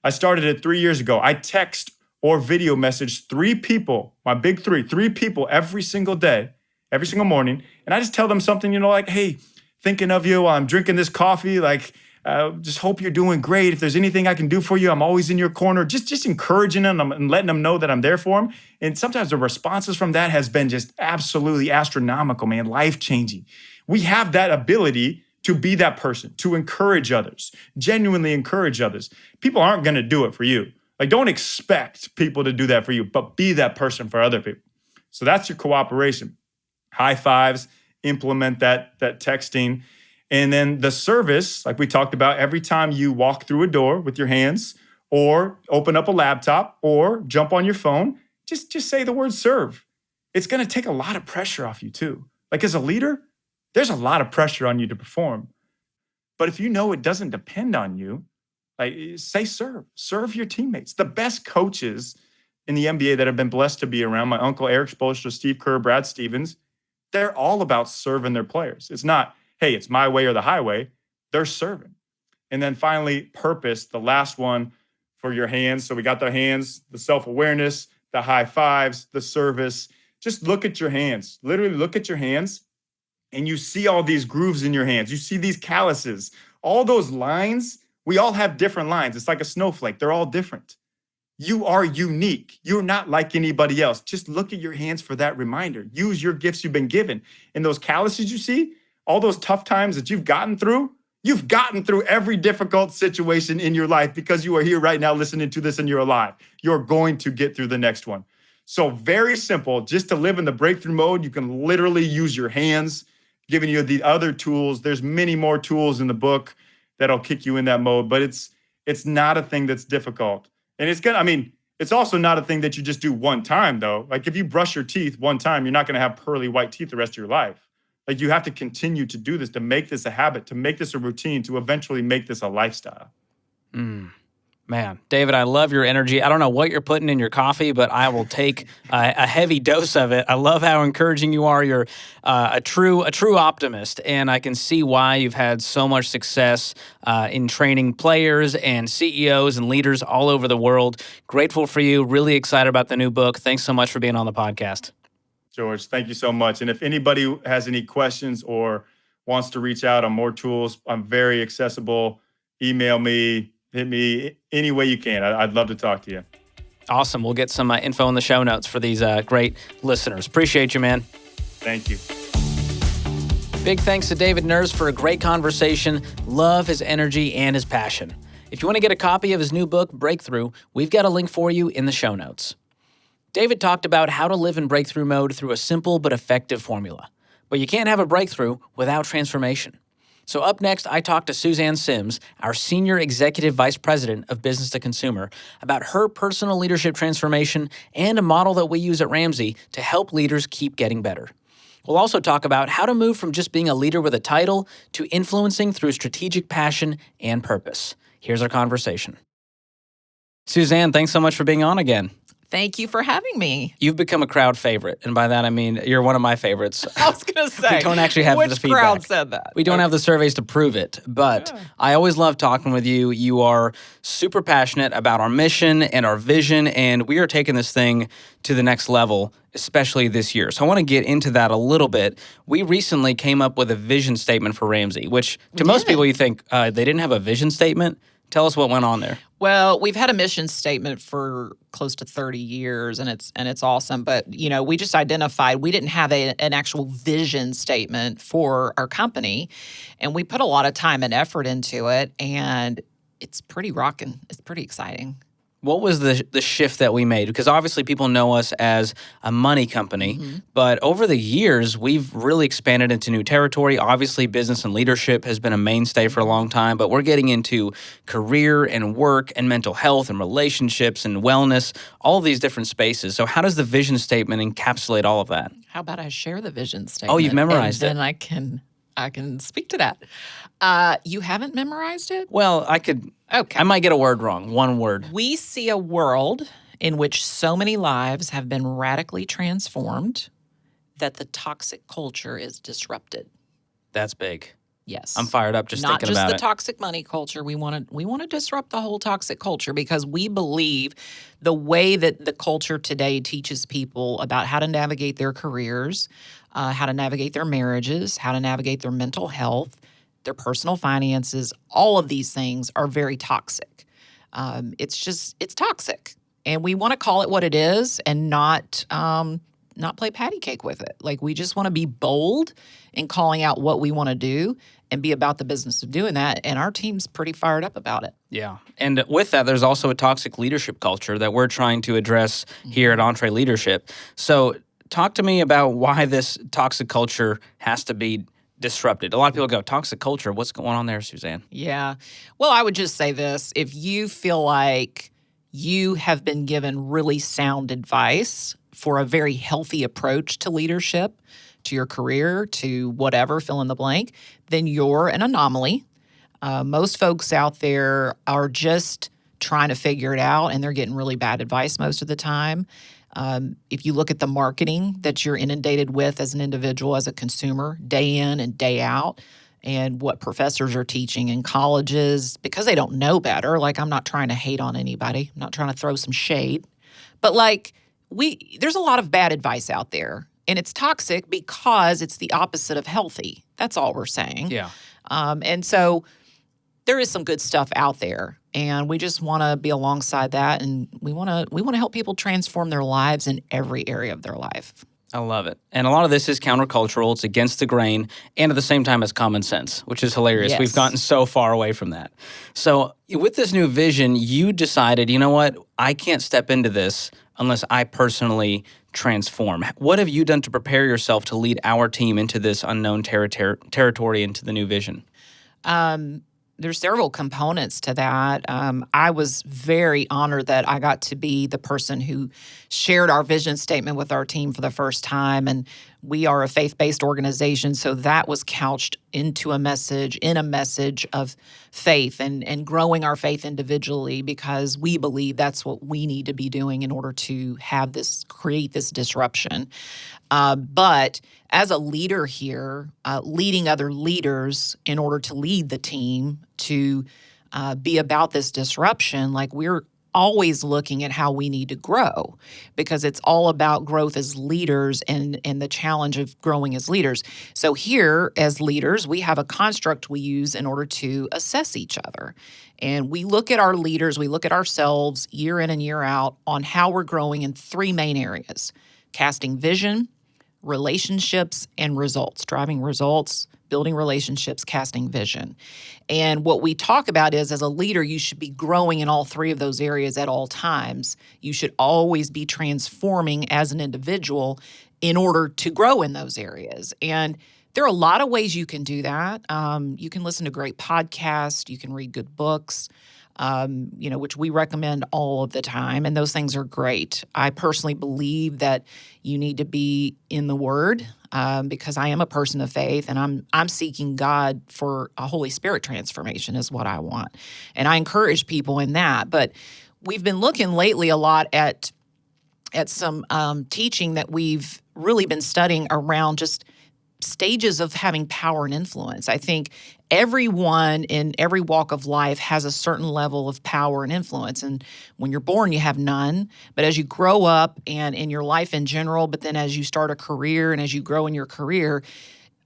I started it 3 years ago. I text or video message 3 people, my big 3 people every single day, every single morning. And I just tell them something, like, hey, thinking of you while I'm drinking this coffee, like, just hope you're doing great. If there's anything I can do for you, I'm always in your corner. Just encouraging them and letting them know that I'm there for them. And sometimes the responses from that has been just absolutely astronomical, man, life-changing. We have that ability to be that person, to encourage others, genuinely encourage others. People aren't going to do it for you. Like, don't expect people to do that for you, but be that person for other people. So that's your cooperation. high fives, implement that texting. And then the service, like we talked about, every time you walk through a door with your hands or open up a laptop or jump on your phone, just say the word serve. It's going to take a lot of pressure off you too. Like as a leader, there's a lot of pressure on you to perform. But if you know it doesn't depend on you, like say serve your teammates. The best coaches in the NBA that have been blessed to be around, my uncle Eric Spoelstra, Steve Kerr, Brad Stevens, they're all about serving their players. It's not, hey, it's my way or the highway. They're serving. And then finally, purpose, the last one for your hands. So we got the hands, the self-awareness, the high fives, the service. Just look at your hands. Literally look at your hands and you see all these grooves in your hands. You see these calluses, all those lines. We all have different lines. It's like a snowflake. They're all different. You are unique. You're not like anybody else. Just look at your hands for that reminder. Use your gifts you've been given. And those calluses you see, all those tough times that you've gotten through every difficult situation in your life because you are here right now listening to this and you're alive. You're going to get through the next one. So very simple. Just to live in the breakthrough mode, you can literally use your hands, giving you the other tools. There's many more tools in the book that'll kick you in that mode, but it's not a thing that's difficult. And it's also not a thing that you just do one time though. Like if you brush your teeth one time, you're not going to have pearly white teeth the rest of your life. Like you have to continue to do this, to make this a habit, to make this a routine, to eventually make this a lifestyle. Man, David, I love your energy. I don't know what you're putting in your coffee, but I will take a heavy dose of it. I love how encouraging you are. You're a true optimist, and I can see why you've had so much success in training players and CEOs and leaders all over the world. Grateful for you. Really excited about the new book. Thanks so much for being on the podcast. George, thank you so much. And if anybody has any questions or wants to reach out on more tools, I'm very accessible. Email me. Hit me any way you can. I'd love to talk to you. Awesome. We'll get some info in the show notes for these great listeners. Appreciate you, man. Thank you. Big thanks to David Nurse for a great conversation. Love his energy and his passion. If you want to get a copy of his new book, Breakthrough, we've got a link for you in the show notes. David talked about how to live in breakthrough mode through a simple but effective formula. But you can't have a breakthrough without transformation. So up next, I talked to Suzanne Simms, our Senior Executive Vice President of Business to Consumer, about her personal leadership transformation and a model that we use at Ramsey to help leaders keep getting better. We'll also talk about how to move from just being a leader with a title to influencing through strategic passion and purpose. Here's our conversation. Suzanne, thanks so much for being on again. Thank you for having me. You've become a crowd favorite, and by that I mean you're one of my favorites. I was going to say, we don't actually have the feedback. Which crowd said that? We don't have the surveys to prove it, but yeah. I always love talking with you. You are super passionate about our mission and our vision, and we are taking this thing to the next level, especially this year. So I want to get into that a little bit. We recently came up with a vision statement for Ramsey, which to most people you think they didn't have a vision statement. Tell us what went on there. Well, we've had a mission statement for close to 30 years, and it's awesome. But, we just identified we didn't have an actual vision statement for our company, and we put a lot of time and effort into it, and it's pretty rocking. It's pretty exciting. What was the shift that we made? Because obviously people know us as a money company, but over the years, we've really expanded into new territory. Obviously, business and leadership has been a mainstay for a long time, but we're getting into career and work and mental health and relationships and wellness, all of these different spaces. So how does the vision statement encapsulate all of that? How about I share the vision statement? Oh, you've memorized it. Then I can speak to that. You haven't memorized it? Well, I could. Okay. I might get a word wrong. One word. We see a world in which so many lives have been radically transformed that the toxic culture is disrupted. That's big. Yes. I'm fired up just thinking about it. Not just the toxic money culture. We want to disrupt the whole toxic culture because we believe the way that the culture today teaches people about how to navigate their careers, how to navigate their marriages, how to navigate their mental health, their personal finances, all of these things are very toxic. It's toxic. And we want to call it what it is and not play patty cake with it. Like we just want to be bold in calling out what we want to do and be about the business of doing that. And our team's pretty fired up about it. Yeah. And with that, there's also a toxic leadership culture that we're trying to address here at EntreLeadership. So talk to me about why this toxic culture has to be disrupted. A lot of people go, toxic culture, what's going on there, Suzanne? Yeah. Well, I would just say this. If you feel like you have been given really sound advice for a very healthy approach to leadership, to your career, to whatever, fill in the blank, then you're an anomaly. Most folks out there are just trying to figure it out, and they're getting really bad advice most of the time. If you look at the marketing that you're inundated with as an individual, as a consumer, day in and day out, and what professors are teaching in colleges, because they don't know better. Like, I'm not trying to hate on anybody. I'm not trying to throw some shade. But there's a lot of bad advice out there, and it's toxic because it's the opposite of healthy. That's all we're saying. Yeah. And so there is some good stuff out there, and we just want to be alongside that, and we want to help people transform their lives in every area of their life. I love it. And a lot of this is countercultural. It's against the grain, and at the same time, it's common sense, which is hilarious. Yes. We've gotten so far away from that. So with this new vision, you decided, you know what? I can't step into this unless I personally transform. What have you done to prepare yourself to lead our team into this unknown territory, into the new vision? There's several components to that. I was very honored that I got to be the person who shared our vision statement with our team for the first time. And we are a faith-based organization, so that was couched in a message of faith and growing our faith individually, because we believe that's what we need to be doing in order to create this disruption. But as a leader here, leading other leaders in order to lead the team to be about this disruption, like, we're always looking at how we need to grow, because it's all about growth as leaders and the challenge of growing as leaders. So here, as leaders, we have a construct we use in order to assess each other. And we look at our leaders, we look at ourselves year in and year out on how we're growing in three main areas: casting vision, relationships, and results, driving results, building relationships, casting vision. And what we talk about is, as a leader, you should be growing in all three of those areas at all times. You should always be transforming as an individual in order to grow in those areas. And there are a lot of ways you can do that. You can listen to great podcasts, you can read good books, which we recommend all of the time, and those things are great. I personally believe that you need to be in the Word, because I am a person of faith, and I'm seeking God for a Holy Spirit transformation is what I want, and I encourage people in that. But we've been looking lately a lot at some teaching that we've really been studying around just stages of having power and influence. I think everyone in every walk of life has a certain level of power and influence. And when you're born, you have none. But as you grow up and in your life in general, but then as you start a career and as you grow in your career,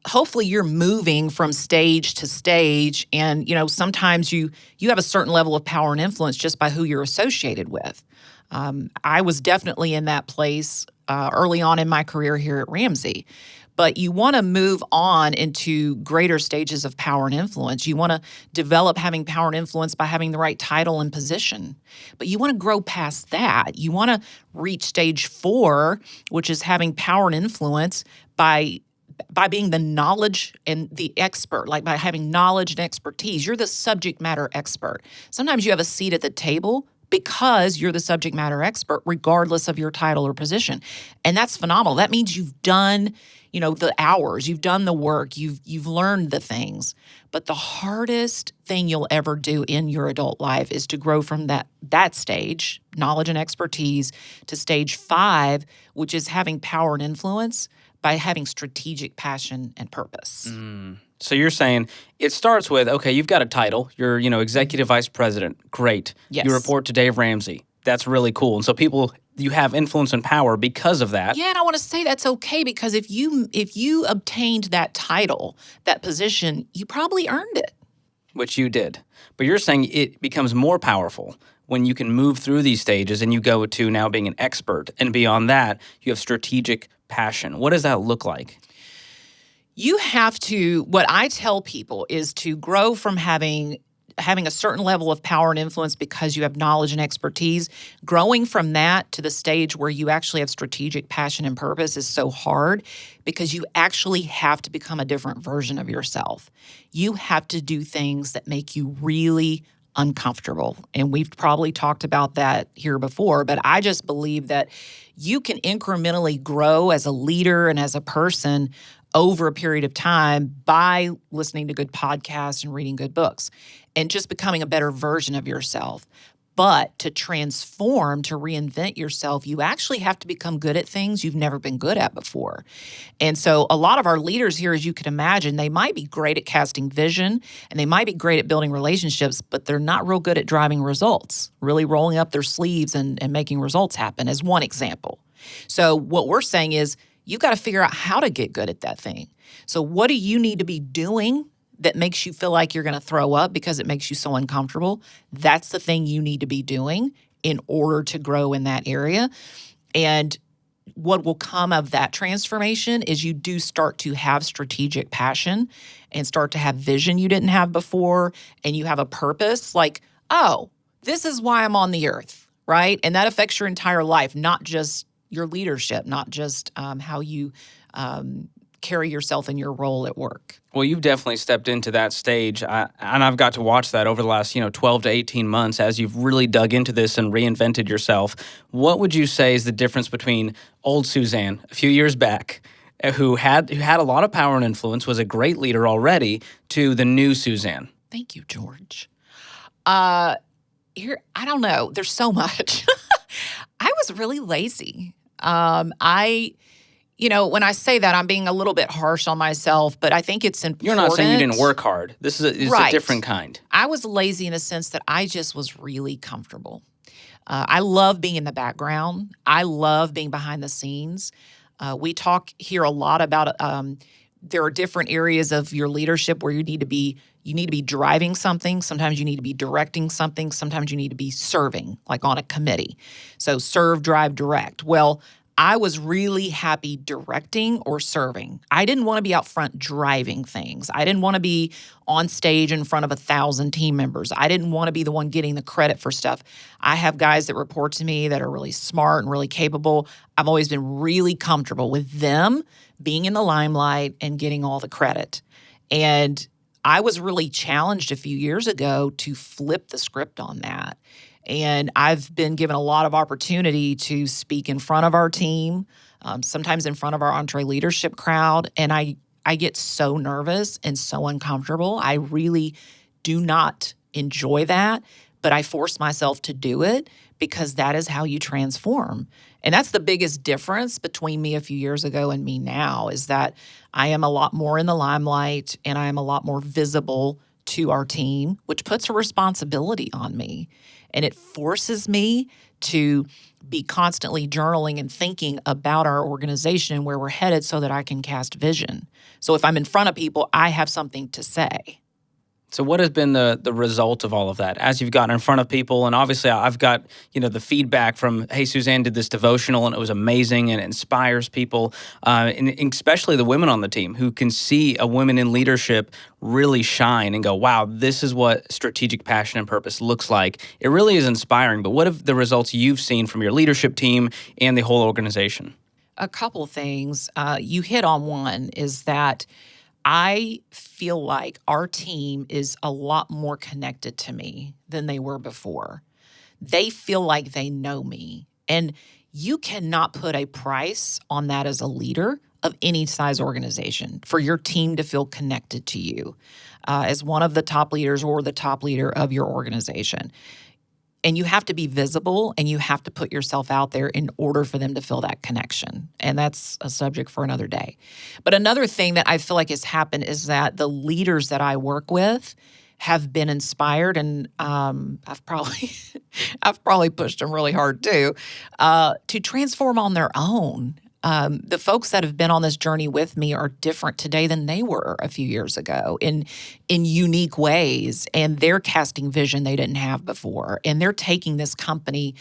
hopefully you're moving from stage to stage. And, sometimes you have a certain level of power and influence just by who you're associated with. I was definitely in that place early on in my career here at Ramsey. But you want to move on into greater stages of power and influence. You want to develop having power and influence by having the right title and position. But you want to grow past that. You want to reach stage 4, which is having power and influence by being the knowledge and the expert, like by having knowledge and expertise. You're the subject matter expert. Sometimes you have a seat at the table because you're the subject matter expert, regardless of your title or position. And that's phenomenal. That means you've done the hours, you've done the work, you've learned the things. But the hardest thing you'll ever do in your adult life is to grow from that stage, knowledge and expertise, to stage 5, which is having power and influence by having strategic passion and purpose. So you're saying it starts with, okay, you've got a title, you're, executive vice president, great. Yes. You report to Dave Ramsey. That's really cool. And so you have influence and power because of that. Yeah, and I want to say that's okay, because if you obtained that title, that position, you probably earned it. Which you did. But you're saying it becomes more powerful when you can move through these stages and you go to now being an expert. And beyond that, you have strategic passion. What does that look like? You have to, what I tell people is to grow from having having a certain level of power and influence because you have knowledge and expertise, growing from that to the stage where you actually have strategic passion and purpose is so hard because you actually have to become a different version of yourself. You have to do things that make you really uncomfortable. And we've probably talked about that here before, but I just believe that you can incrementally grow as a leader and as a person over a period of time by listening to good podcasts and reading good books and just becoming a better version of yourself. But to transform, to reinvent yourself, you actually have to become good at things you've never been good at before. And so a lot of our leaders here, as you can imagine, they might be great at casting vision and they might be great at building relationships, but they're not real good at driving results, really rolling up their sleeves and making results happen, as one example. So what we're saying is, you've got to figure out how to get good at that thing. So what do you need to be doing that makes you feel like you're going to throw up because it makes you so uncomfortable? That's the thing you need to be doing in order to grow in that area. And what will come of that transformation is you do start to have strategic passion and start to have vision you didn't have before, and you have a purpose like, oh, this is why I'm on the earth, right? And that affects your entire life, not just your leadership, not just how you carry yourself in your role at work. Well, you've definitely stepped into that stage, and I've got to watch that over the last 12 to 18 months as you've really dug into this and reinvented yourself. What would you say is the difference between old Suzanne a few years back, who had a lot of power and influence, was a great leader already, to the new Suzanne? Thank you, George. Here, I don't know. There's so much. I was really lazy. When I say that, I'm being a little bit harsh on myself, but I think it's important. You're not saying you didn't work hard. This is right. A different kind. I was lazy in a sense that I just was really comfortable. I love being in the background. I love being behind the scenes. We talk here a lot about there are different areas of your leadership where you need to be driving something. Sometimes you need to be directing something. Sometimes you need to be serving, like on a committee. So serve, drive, direct. Well, I was really happy directing or serving. I didn't want to be out front driving things. I didn't want to be on stage in front of 1,000 team members. I didn't want to be the one getting the credit for stuff. I have guys that report to me that are really smart and really capable. I've always been really comfortable with them being in the limelight and getting all the credit. And I was really challenged a few years ago to flip the script on that. And I've been given a lot of opportunity to speak in front of our team, sometimes in front of our EntreLeadership crowd. And I get so nervous and so uncomfortable. I really do not enjoy that, but I force myself to do it because that is how you transform. And that's the biggest difference between me a few years ago and me now, is that I am a lot more in the limelight and I am a lot more visible to our team, which puts a responsibility on me. And it forces me to be constantly journaling and thinking about our organization and where we're headed so that I can cast vision. So if I'm in front of people, I have something to say. So what has been the result of all of that as you've gotten in front of people? And obviously I've got, the feedback from, hey, Suzanne did this devotional and it was amazing and it inspires people, and especially the women on the team who can see a woman in leadership really shine and go, wow, this is what strategic passion and purpose looks like. It really is inspiring. But what have the results you've seen from your leadership team and the whole organization? A couple things. You hit on one, is that I feel like our team is a lot more connected to me than they were before. They feel like they know me. And you cannot put a price on that as a leader of any size organization, for your team to feel connected to you as one of the top leaders or the top leader of your organization. And you have to be visible and you have to put yourself out there in order for them to feel that connection. And that's a subject for another day. But another thing that I feel like has happened is that the leaders that I work with have been inspired, and I've probably pushed them really hard too, to transform on their own. The folks that have been on this journey with me are different today than they were a few years ago in unique ways, and they're casting vision they didn't have before, and they're taking this company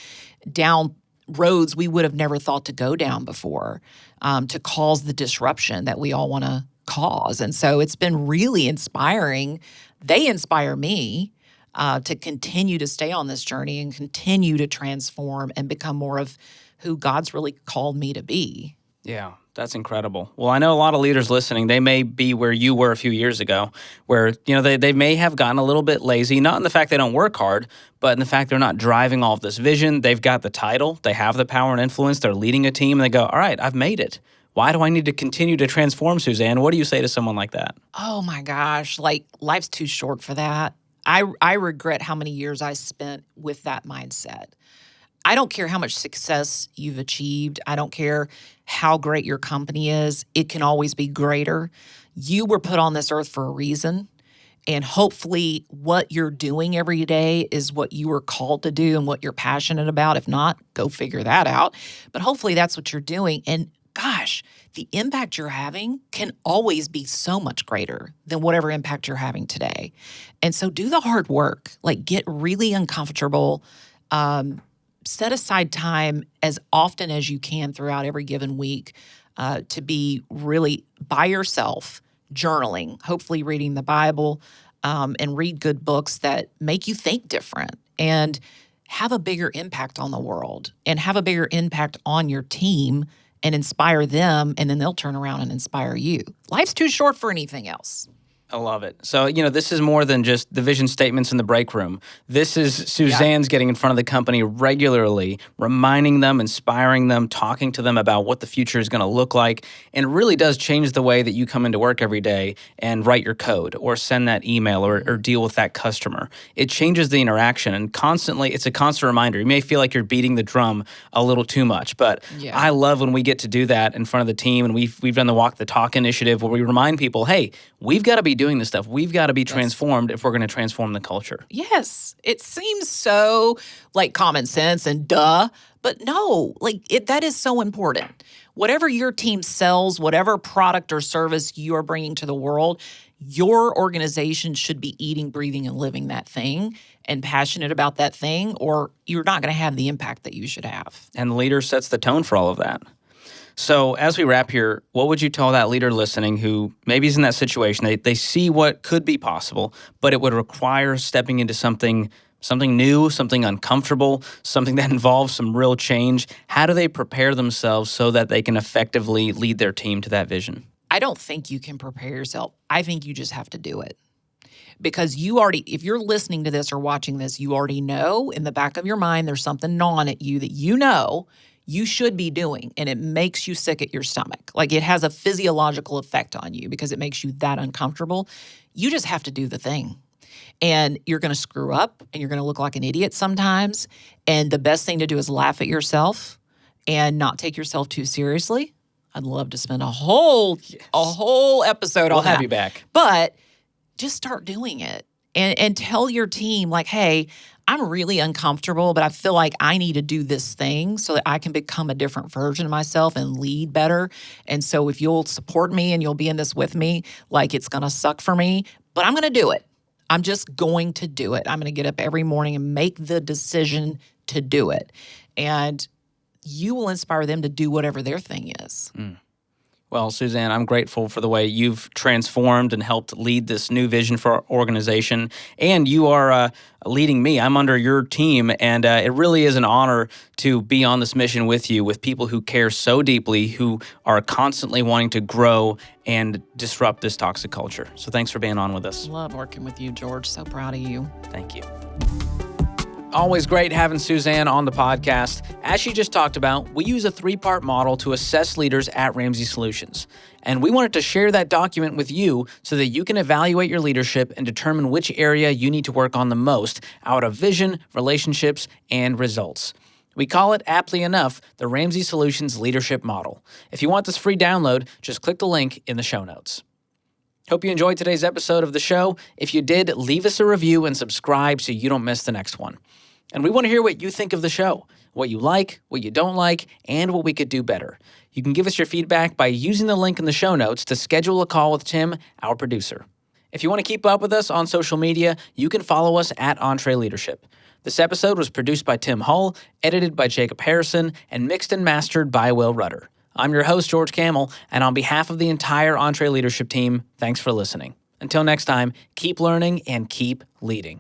down roads we would have never thought to go down before, to cause the disruption that we all want to cause. And so it's been really inspiring. They inspire me. to continue to stay on this journey and continue to transform and become more of who God's really called me to be. Yeah, that's incredible. Well, I know a lot of leaders listening, they may be where you were a few years ago, where they may have gotten a little bit lazy, not in the fact they don't work hard, but in the fact they're not driving all of this vision. They've got the title, they have the power and influence, they're leading a team, and they go, all right, I've made it. Why do I need to continue to transform, Suzanne? What do you say to someone like that? Oh my gosh, like life's too short for that. I regret how many years I spent with that mindset. I don't care how much success you've achieved. I don't care how great your company is. It can always be greater. You were put on this earth for a reason. And hopefully what you're doing every day is what you were called to do and what you're passionate about. If not, go figure that out. But hopefully that's what you're doing. And gosh, the impact you're having can always be so much greater than whatever impact you're having today. And so do the hard work, like get really uncomfortable, set aside time as often as you can throughout every given week to be really by yourself, journaling, hopefully reading the Bible, and read good books that make you think different and have a bigger impact on the world and have a bigger impact on your team and inspire them, and then they'll turn around and inspire you. Life's too short for anything else. I love it. So, this is more than just the vision statements in the break room. This is Suzanne's getting in front of the company regularly, reminding them, inspiring them, talking to them about what the future is going to look like. And it really does change the way that you come into work every day and write your code or send that email or deal with that customer. It changes the interaction, and it's a constant reminder. You may feel like you're beating the drum a little too much, but I love when we get to do that in front of the team. And we've done the Walk the Talk initiative where we remind people, hey, we've got to be doing this stuff. We've got to be transformed if we're going to transform the culture. Yes. It seems so like common sense and duh, but no, that is so important. Whatever your team sells, whatever product or service you are bringing to the world, your organization should be eating, breathing, and living that thing and passionate about that thing, or you're not going to have the impact that you should have. And the leader sets the tone for all of that. So as we wrap here, what would you tell that leader listening who maybe is in that situation? They see what could be possible, but it would require stepping into something new, something uncomfortable, something that involves some real change. How do they prepare themselves so that they can effectively lead their team to that vision? I don't think you can prepare yourself. I think you just have to do it. Because if you're listening to this or watching this, you already know in the back of your mind there's something gnawing at you that you should be doing, and it makes you sick at your stomach. Like it has a physiological effect on you because it makes you that uncomfortable. You just have to do the thing. And you're going to screw up and you're going to look like an idiot sometimes. And the best thing to do is laugh at yourself and not take yourself too seriously. I'd love to spend a whole episode on that. We'll have you back. But just start doing it and tell your team like, hey, I'm really uncomfortable, but I feel like I need to do this thing so that I can become a different version of myself and lead better. And so if you'll support me and you'll be in this with me, like it's going to suck for me, but I'm going to do it. I'm just going to do it. I'm going to get up every morning and make the decision to do it. And you will inspire them to do whatever their thing is. Well, Suzanne, I'm grateful for the way you've transformed and helped lead this new vision for our organization. And you are leading me. I'm under your team, and it really is an honor to be on this mission with you, with people who care so deeply, who are constantly wanting to grow and disrupt this toxic culture. So thanks for being on with us. Love working with you, George. So proud of you. Thank you. Always great having Suzanne on the podcast. As she just talked about, we use a 3-part model to assess leaders at Ramsey Solutions. And we wanted to share that document with you so that you can evaluate your leadership and determine which area you need to work on the most out of vision, relationships, and results. We call it, aptly enough, the Ramsey Solutions Leadership Model. If you want this free download, just click the link in the show notes. Hope you enjoyed today's episode of the show. If you did, leave us a review and subscribe so you don't miss the next one. And we want to hear what you think of the show, what you like, what you don't like, and what we could do better. You can give us your feedback by using the link in the show notes to schedule a call with Tim, our producer. If you want to keep up with us on social media, you can follow us at EntreLeadership. This episode was produced by Tim Hull, edited by Jacob Harrison, and mixed and mastered by Will Rudder. I'm your host, George Kamel, and on behalf of the entire EntreLeadership team, thanks for listening. Until next time, keep learning and keep leading.